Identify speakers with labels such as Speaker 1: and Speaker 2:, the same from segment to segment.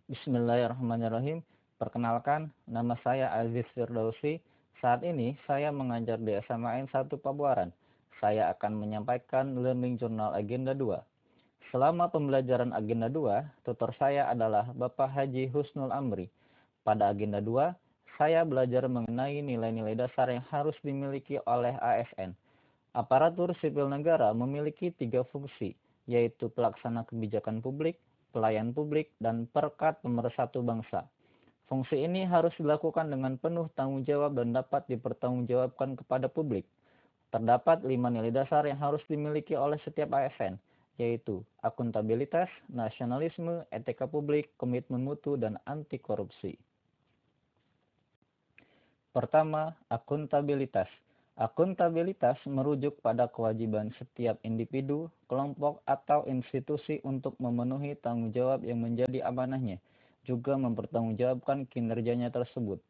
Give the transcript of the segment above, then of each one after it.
Speaker 1: Bismillahirrahmanirrahim. Perkenalkan, nama saya Aziz Firdausi. Saat ini saya mengajar di SMA N 1 Pabuaran. Saya akan menyampaikan Learning Journal Agenda 2. Selama pembelajaran Agenda 2, tutor saya adalah Bapak Haji Husnul Amri. Pada Agenda 2, saya belajar mengenai nilai-nilai dasar yang harus dimiliki oleh ASN. Aparatur sipil negara memiliki 3 fungsi, yaitu pelaksana kebijakan publik, pelayan publik, dan perekat pemersatu bangsa. Fungsi ini harus dilakukan dengan penuh tanggung jawab dan dapat dipertanggungjawabkan kepada publik. Terdapat 5 nilai dasar yang harus dimiliki oleh setiap ASN, yaitu akuntabilitas, nasionalisme, etika publik, komitmen mutu, dan anti korupsi. Pertama, akuntabilitas. Akuntabilitas merujuk pada kewajiban setiap individu, kelompok, atau institusi untuk memenuhi tanggung jawab yang menjadi amanahnya, juga mempertanggungjawabkan kinerjanya tersebut.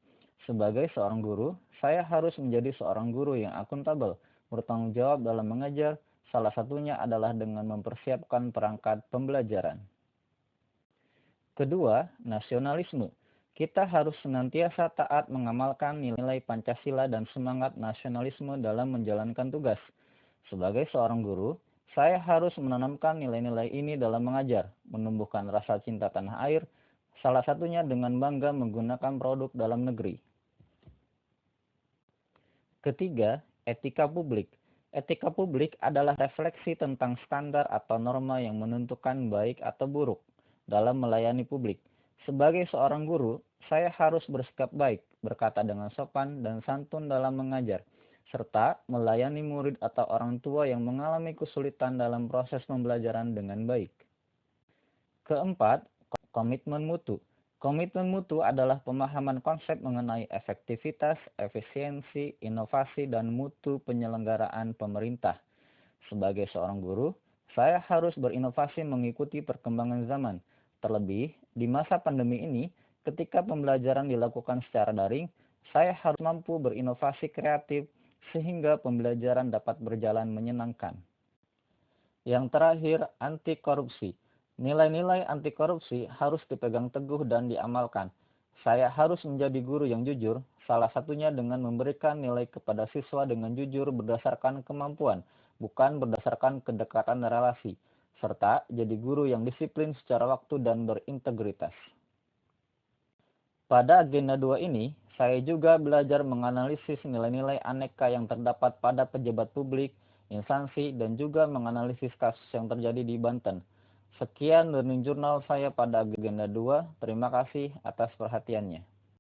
Speaker 1: Sebagai seorang guru, saya harus menjadi seorang guru yang akuntabel, bertanggung jawab dalam mengajar, salah satunya adalah dengan mempersiapkan perangkat pembelajaran. Kedua, nasionalisme. Kita harus senantiasa taat mengamalkan nilai Pancasila dan semangat nasionalisme dalam menjalankan tugas. Sebagai seorang guru, saya harus menanamkan nilai-nilai ini dalam mengajar, menumbuhkan rasa cinta tanah air, salah satunya dengan bangga menggunakan produk dalam negeri. Ketiga, etika publik. Etika publik adalah refleksi tentang standar atau norma yang menentukan baik atau buruk dalam melayani publik. Sebagai seorang guru, saya harus bersikap baik, berkata dengan sopan dan santun dalam mengajar, serta melayani murid atau orang tua yang mengalami kesulitan dalam proses pembelajaran dengan baik. Keempat, komitmen mutu. Komitmen mutu adalah pemahaman konsep mengenai efektivitas, efisiensi, inovasi, dan mutu penyelenggaraan pemerintah. Sebagai seorang guru, saya harus berinovasi mengikuti perkembangan zaman. Terlebih, di masa pandemi ini, ketika pembelajaran dilakukan secara daring, saya harus mampu berinovasi kreatif sehingga pembelajaran dapat berjalan menyenangkan. Yang terakhir, anti korupsi. Nilai-nilai anti korupsi harus dipegang teguh dan diamalkan. Saya harus menjadi guru yang jujur, salah satunya dengan memberikan nilai kepada siswa dengan jujur berdasarkan kemampuan, bukan berdasarkan kedekatan relasi, serta jadi guru yang disiplin secara waktu dan berintegritas. Pada agenda 2 ini, saya juga belajar menganalisis nilai-nilai aneka yang terdapat pada pejabat publik, instansi, dan juga menganalisis kasus yang terjadi di Banten. Sekian learning journal saya pada agenda 2. Terima kasih atas perhatiannya.